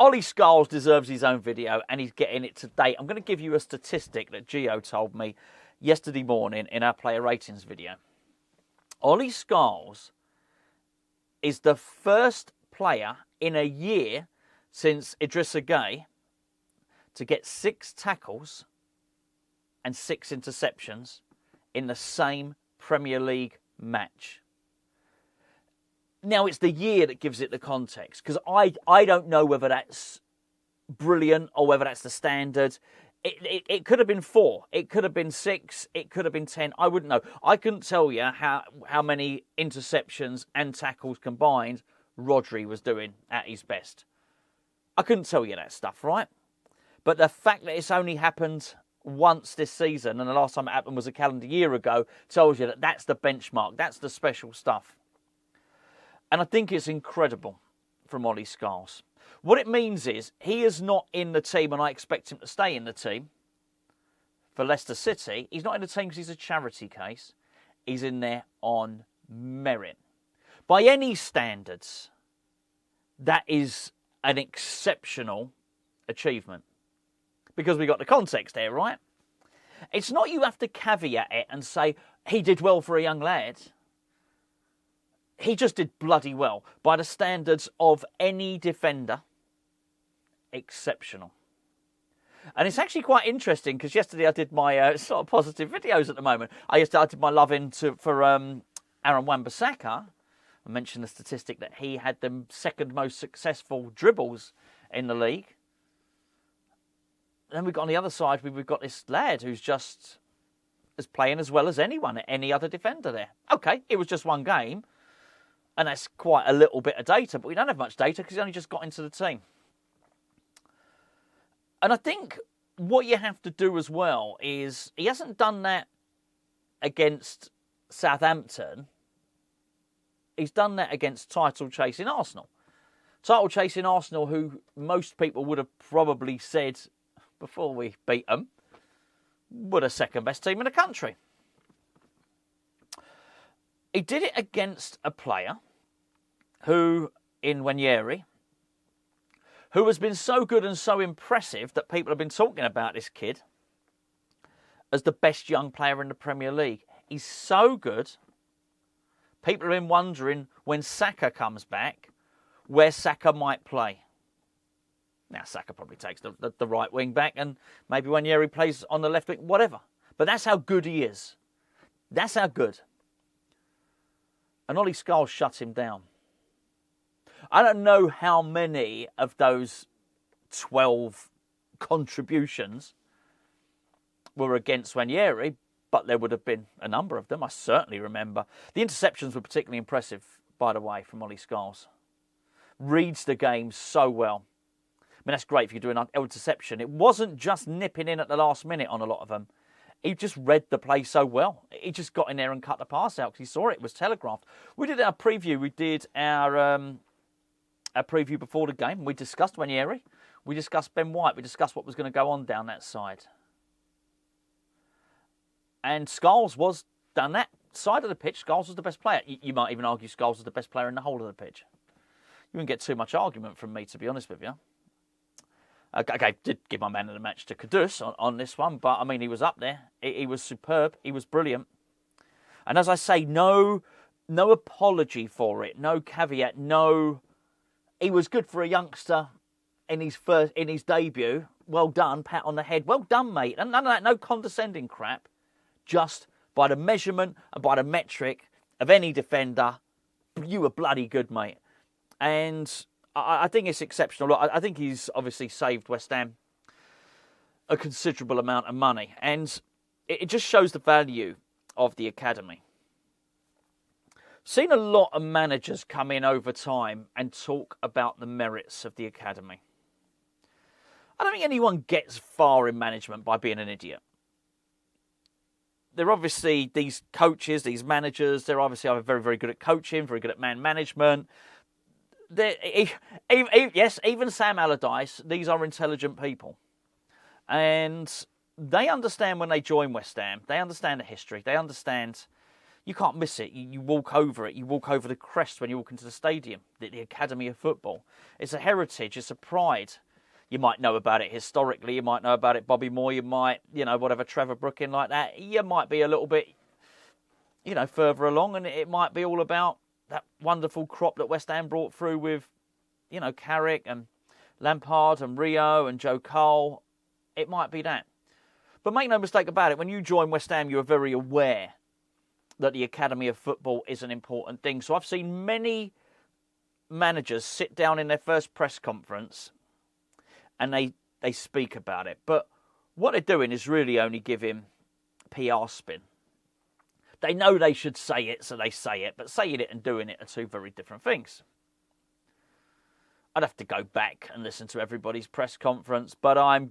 Ollie Scarles deserves his own video, and he's getting it today. I'm going to give you a statistic that Gio told me yesterday morning in our player ratings video. Ollie Scarles is the first player in a year since Idrissa Gueye to get 6 tackles and 6 interceptions in the same Premier League match. Now, it's the year that gives it the context, because I don't know whether that's brilliant or whether that's the standard. It could have been 4. It could have been 6. It could have been 10. I wouldn't know. I couldn't tell you how many interceptions and tackles combined Rodri was doing at his best. I couldn't tell you that stuff, right? But the fact that it's only happened once this season, and the last time it happened was a calendar year ago, tells you that that's the benchmark. That's the special stuff. And I think it's incredible from Ollie Scarles. What it means is he is not in the team, and I expect him to stay in the team for Leicester City. He's not in the team because he's a charity case. He's in there on merit. By any standards, that is an exceptional achievement. Because we got the context here, right? It's not you have to caveat it and say, he did well for a young lad. He just did bloody well. By the standards of any defender, exceptional. And it's actually quite interesting, because yesterday I did my sort of positive videos at the moment. I did my loving for Aaron Wan-Bissaka. I mentioned the statistic that he had the second most successful dribbles in the league. Then we've got on the other side, we've got this lad who's just as playing as well as anyone, any other defender there. Okay, it was just one game. And that's quite a little bit of data, but we don't have much data because he only just got into the team. And I think what you have to do as well is, he hasn't done that against Southampton. He's done that against title-chasing Arsenal. Title-chasing Arsenal, who most people would have probably said, before we beat them, were the second-best team in the country. He did it against a player who, in Wanyeri, who has been so good and so impressive that people have been talking about this kid as the best young player in the Premier League. He's so good, people have been wondering when Saka comes back, where Saka might play. Now, Saka probably takes the right wing back, and maybe Wanyeri plays on the left wing, whatever. But that's how good he is. That's how good. And Ollie Scarles shut him down. I don't know how many of those 12 contributions were against Wanyeri, but there would have been a number of them. I certainly remember. The interceptions were particularly impressive, by the way, from Ollie Scarles. Reads the game so well. I mean, that's great if you're doing an interception. It wasn't just nipping in at the last minute on a lot of them. He just read the play so well. He just got in there and cut the pass out because he saw it. It was telegraphed. We did our preview. We did our preview before the game. We discussed Wanyeri. We discussed Ben White. We discussed what was going to go on down that side. And Scarles was down that side of the pitch. Scarles was the best player. You might even argue Scarles was the best player in the whole of the pitch. You wouldn't get too much argument from me, to be honest with you. Okay, did give my man of the match to Kudus on this one, but I mean, he was up there. He was superb. He was brilliant. And as I say, no apology for it, no caveat, no. He was good for a youngster in his debut. Well done, pat on the head. Well done, mate. And none of that, no condescending crap. Just by the measurement and by the metric of any defender, you were bloody good, mate. And I think it's exceptional. I think he's obviously saved West Ham a considerable amount of money. And it just shows the value of the academy. Seen a lot of managers come in over time and talk about the merits of the academy. I don't think anyone gets far in management by being an idiot. They're obviously, these coaches, these managers, they're obviously either very, very good at coaching, very good at man management. Yes, even Sam Allardyce, these are intelligent people. And they understand when they join West Ham. They understand the history. They understand, You can't miss it. You walk over it. You walk over the crest when you walk into the stadium, the Academy of Football. It's a heritage. It's a pride. You might know about it historically. You might know about it Bobby Moore. You might, whatever, Trevor Brooking like that. You might be a little bit, further along, and it might be all about that wonderful crop that West Ham brought through with, Carrick and Lampard and Rio and Joe Cole. It might be that. But make no mistake about it, when you join West Ham, you are very aware that the Academy of Football is an important thing. So I've seen many managers sit down in their first press conference and they speak about it. But what they're doing is really only giving PR spin. They know they should say it, so they say it. But saying it and doing it are two very different things. I'd have to go back and listen to everybody's press conference. But I'm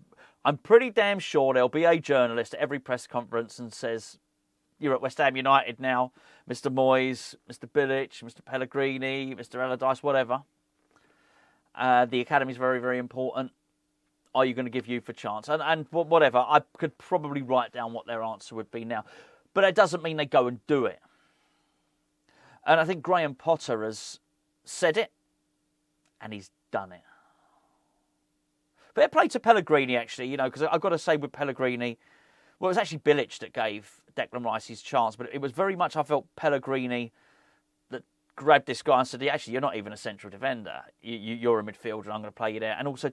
pretty damn sure there'll be a journalist at every press conference and says, "You're at West Ham United now, Mr. Moyes, Mr. Bilic, Mr. Pellegrini, Mr. Allardyce, whatever. The academy's very, very important. Are you going to give youth a chance?" And whatever, I could probably write down what their answer would be now. But it doesn't mean they go and do it. And I think Graham Potter has said it, and he's done it. Fair play to Pellegrini, actually, because I've got to say with Pellegrini, well, it was actually Bilic that gave Declan Rice his chance, but it was very much, I felt, Pellegrini that grabbed this guy and said, "Actually, you're not even a central defender. You're a midfielder, and I'm going to play you there." And also,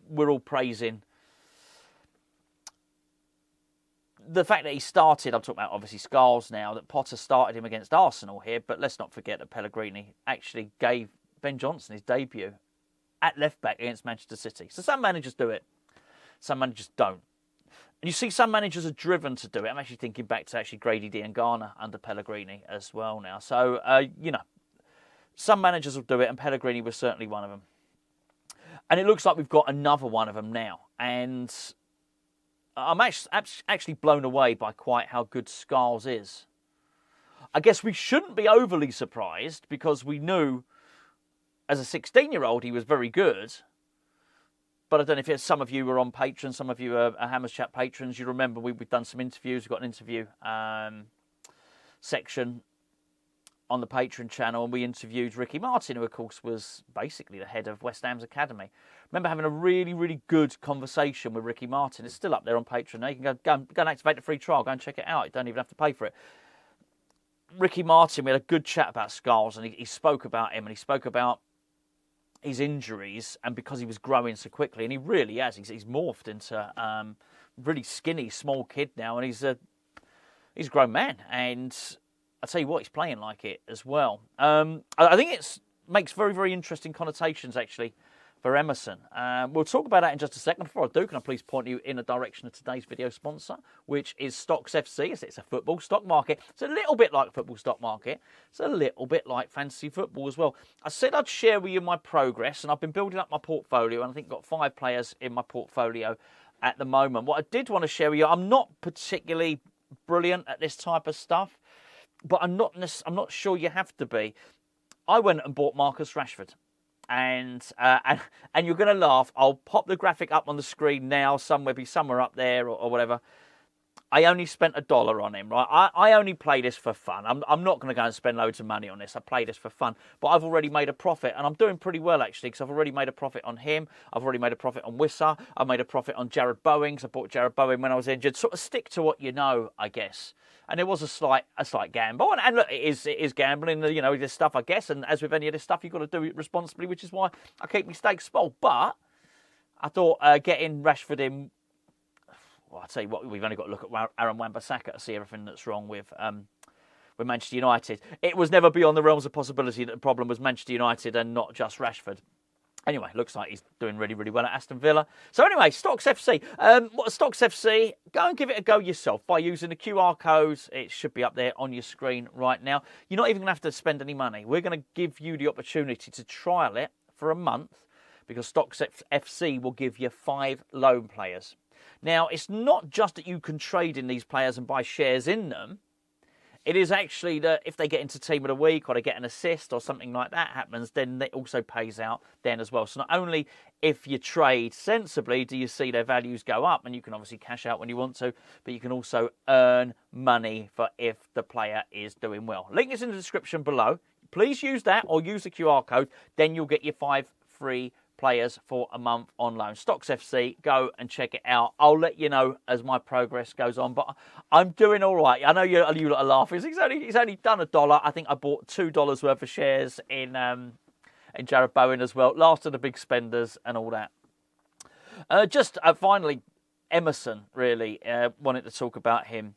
we're all praising the fact that he started. I'm talking about, obviously, Scarles now, that Potter started him against Arsenal here, but let's not forget that Pellegrini actually gave Ben Johnson his debut at left-back against Manchester City. So some managers do it, some managers don't. And you see some managers are driven to do it. I'm actually thinking back to actually Grady Diangana under Pellegrini as well now. So, some managers will do it, and Pellegrini was certainly one of them. And it looks like we've got another one of them now. And I'm actually blown away by quite how good Scarles is. I guess we shouldn't be overly surprised because we knew as a 16-year-old he was very good. But I don't know if some of you were on Patreon, some of you are Hammers Chat patrons. You remember we've done some interviews. We've got an interview section on the Patreon channel, and we interviewed Ricky Martin, who, of course, was basically the head of West Ham's academy. Remember having a really, really good conversation with Ricky Martin. It's still up there on Patreon now. You can go and activate the free trial. Go and check it out. You don't even have to pay for it. Ricky Martin, we had a good chat about Scarles, and he spoke about him, and he spoke about his injuries, and because he was growing so quickly, and he really has. He's morphed into a really skinny, small kid now, and he's a grown man. And I tell you what, he's playing like it as well. I think it makes very, very interesting connotations, actually, for Emerson. We'll talk about that in just a second. Before I do, can I please point you in the direction of today's video sponsor, which is Stocks FC. It's a football stock market. It's a little bit like a football stock market. It's a little bit like fantasy football as well. I said I'd share with you my progress, and I've been building up my portfolio, and I think I've got 5 players in my portfolio at the moment. What I did want to share with you, I'm not particularly brilliant at this type of stuff, but I'm not sure you have to be. I went and bought Marcus Rashford. And you're going to laugh. I'll pop the graphic up on the screen now, somewhere up there or whatever. I only spent $1 on him, right? I only play this for fun. I'm not going to go and spend loads of money on this. I play this for fun. But I've already made a profit, and I'm doing pretty well, actually, because I've already made a profit on him. I've already made a profit on Wissa. I've made a profit on Jared Bowen, because I bought Jared Bowen when I was injured. Sort of stick to what you know, I guess. And it was a slight gamble. And look, it is gambling, this stuff, I guess. And as with any of this stuff, you've got to do it responsibly, which is why I keep my stakes small. But I thought getting Rashford in, well, I'll tell you what, we've only got to look at Aaron Wan-Bissaka to see everything that's wrong with Manchester United. It was never beyond the realms of possibility that the problem was Manchester United and not just Rashford. Anyway, looks like he's doing really, really well at Aston Villa. So anyway, Stocks FC. Stocks FC, go and give it a go yourself by using the QR codes. It should be up there on your screen right now. You're not even going to have to spend any money. We're going to give you the opportunity to trial it for a month because Stocks FC will give you 5 loan players. Now, it's not just that you can trade in these players and buy shares in them. It is actually that if they get into Team of the Week or they get an assist or something like that happens, then it also pays out then as well. So not only if you trade sensibly do you see their values go up, and you can obviously cash out when you want to, but you can also earn money for if the player is doing well. Link is in the description below. Please use that or use the QR code. Then you'll get your 5 free players for a month on loan. Stocks FC, go and check it out. I'll let you know as my progress goes on, but I'm doing all right. I know you lot are laughing. He's only done $1. I think I bought $2 worth of shares in Jared Bowen as well. Last of the big spenders and all that. Finally, Emerson, really wanted to talk about him.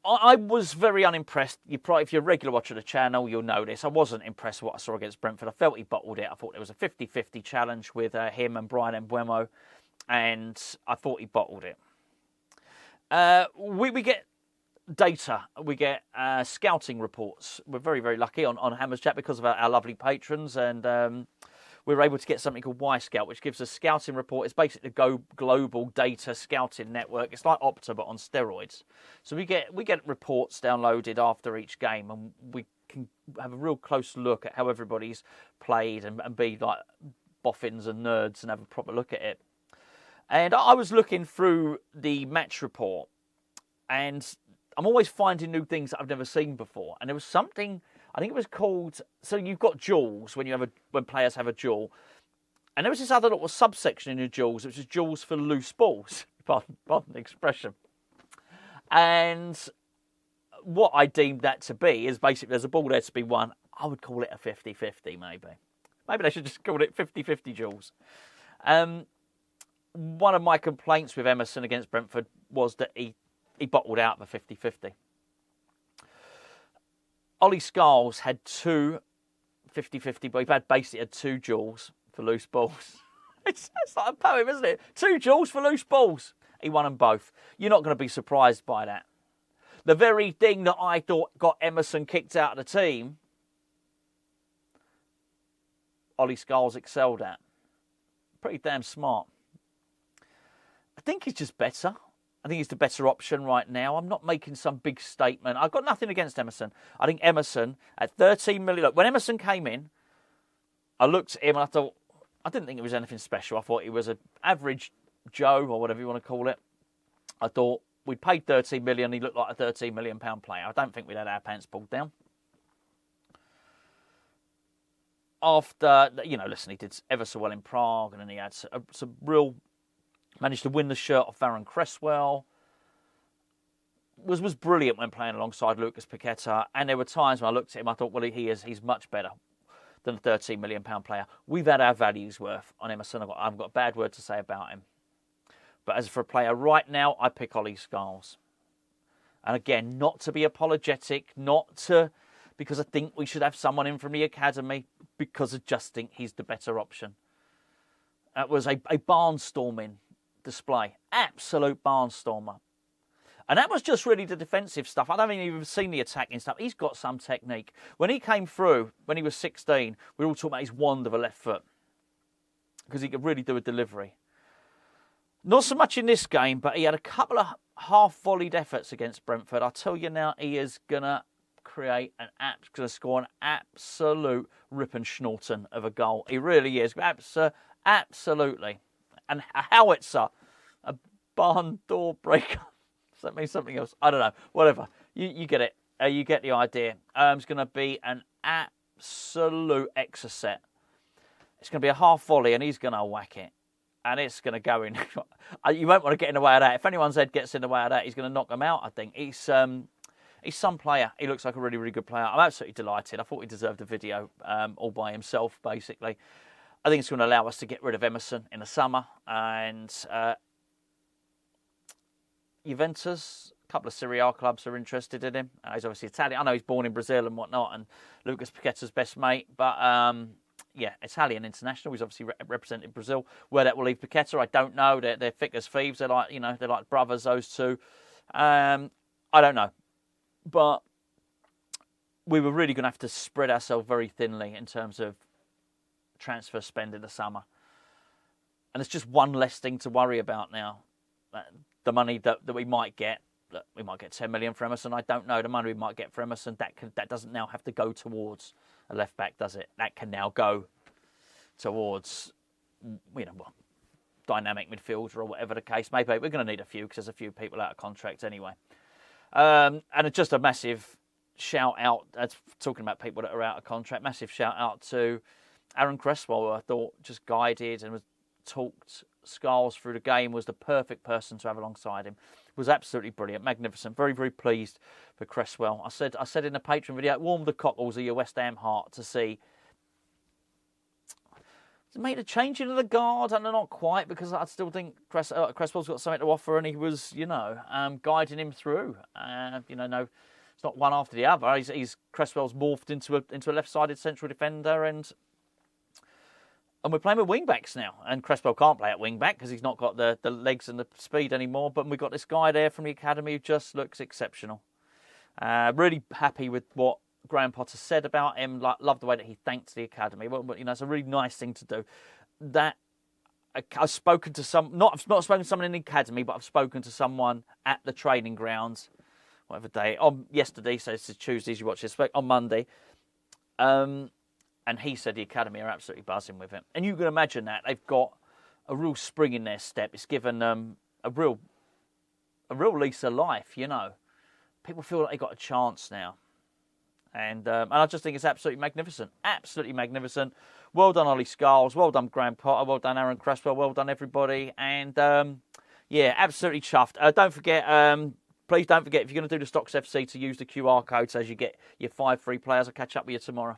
I was very unimpressed. If you're a regular watcher of the channel, you'll know this. I wasn't impressed with what I saw against Brentford. I felt he bottled it. I thought there was a 50-50 challenge with him and Brian Mbeumo, and I thought he bottled it. We get data. We get scouting reports. We're very, very lucky on Hammers Chat because of our lovely patrons, and we were able to get something called Y-Scout, which gives us a scouting report. It's basically the global data scouting network. It's like Opta, but on steroids. So we get reports downloaded after each game, and we can have a real close look at how everybody's played and be like boffins and nerds and have a proper look at it. And I was looking through the match report, and I'm always finding new things that I've never seen before. And there was something, I think it was called, so you've got duels when players have a duel. And there was this other little subsection in the duels, which is duels for loose balls. Pardon the expression. And what I deemed that to be is basically there's a ball there to be won. I would call it a 50-50 maybe. Maybe they should just call it 50-50 duels. One of my complaints with Emerson against Brentford was that he bottled out the 50-50. Ollie Scarles had 2 50-50, but he basically had 2 duels for loose balls. It's like a poem, isn't it? 2 duels for loose balls. He won them both. You're not going to be surprised by that. The very thing that I thought got Emerson kicked out of the team, Ollie Scarles excelled at. Pretty damn smart. I think he's just better. I think he's the better option right now. I'm not making some big statement. I've got nothing against Emerson. I think Emerson at 13 million. Look, when Emerson came in, I looked at him and I thought, I didn't think it was anything special. I thought he was an average Joe or whatever you want to call it. I thought we paid 13 million. He looked like a 13 million pound player. I don't think we'd had our pants pulled down. After, listen, he did ever so well in Prague, and then he had some real. Managed to win the shirt off Varane Cresswell. Was brilliant when playing alongside Lucas Paqueta. And there were times when I looked at him, I thought, well, he's much better than a £13 million player. We've had our values worth on Emerson. I've got a bad word to say about him. But as for a player right now, I pick Ollie Scarles. And again, not to be apologetic, because I think we should have someone in from the academy, because I just think he's the better option. That was a barnstorming display. Absolute barnstormer. And that was just really the defensive stuff. I haven't even seen the attacking stuff. He's got some technique. When he came through, when he was 16, we were all talking about his wand of a left foot, because he could really do a delivery. Not so much in this game, but he had a couple of half-volleyed efforts against Brentford. I tell you now, he is going to score an absolute rip and schnorton of a goal. He really is. Absolutely. And a howitzer, a barn door breaker. Does that mean something else? I don't know. Whatever. You get it. You get the idea. It's going to be an absolute exocet. It's going to be a half volley, and he's going to whack it. And it's going to go in. You won't want to get in the way of that. If anyone's head gets in the way of that, he's going to knock them out, I think. He's some player. He looks like a really, really good player. I'm absolutely delighted. I thought he deserved a video all by himself, basically. I think it's going to allow us to get rid of Emerson in the summer. And Juventus, a couple of Serie A clubs are interested in him. He's obviously Italian. I know he's born in Brazil and whatnot, and Lucas Paqueta's best mate. But, Italian international. He's obviously represented Brazil. Where that will leave Paqueta, I don't know. They're thick as thieves. They're like brothers, those two. I don't know. But we were really going to have to spread ourselves very thinly in terms of transfer spend in the summer. And it's just one less thing to worry about now. The money that we might get look, we might get 10 million for Emerson. I don't know the money we might get for Emerson. That doesn't now have to go towards a left back, does it? That can now go towards, dynamic midfielder or whatever the case may be. We're going to need a few because there's a few people out of contract anyway. And it's just a massive shout out, talking about people that are out of contract, massive shout out to Aaron Cresswell, who I thought just guided and talked Scarles through the game, was the perfect person to have alongside him. Was absolutely brilliant, magnificent. Very, very pleased for Cresswell. I said in the Patreon video, it warmed the cockles of your West Ham heart to see. Made a change into the guard, and not quite, because I still think Cresswell's got something to offer, and he was, guiding him through. No, it's not one after the other. Cresswell's morphed into a left-sided central defender, and we're playing with wing-backs now. And Cresswell can't play at wing-back because he's not got the legs and the speed anymore, but we've got this guy there from the academy who just looks exceptional. Really happy with what Graham Potter said about him. Love the way that he thanked the academy. Well, it's a really nice thing to do. That I've spoken to not spoken to someone in the academy, but I've spoken to someone at the training grounds, whatever day, yesterday, so it's Tuesday as you watch this, on Monday. And he said the academy are absolutely buzzing with him. And you can imagine that. They've got a real spring in their step. It's given them a real lease of life, People feel like they got a chance now. And I just think it's absolutely magnificent. Absolutely magnificent. Well done, Ollie Scarles. Well done, Graham Potter. Well done, Aaron Cresswell. Well done, everybody. And, absolutely chuffed. Please don't forget, if you're going to do the Stocks FC, to use the QR code so as you get your 5 free players. I'll catch up with you tomorrow.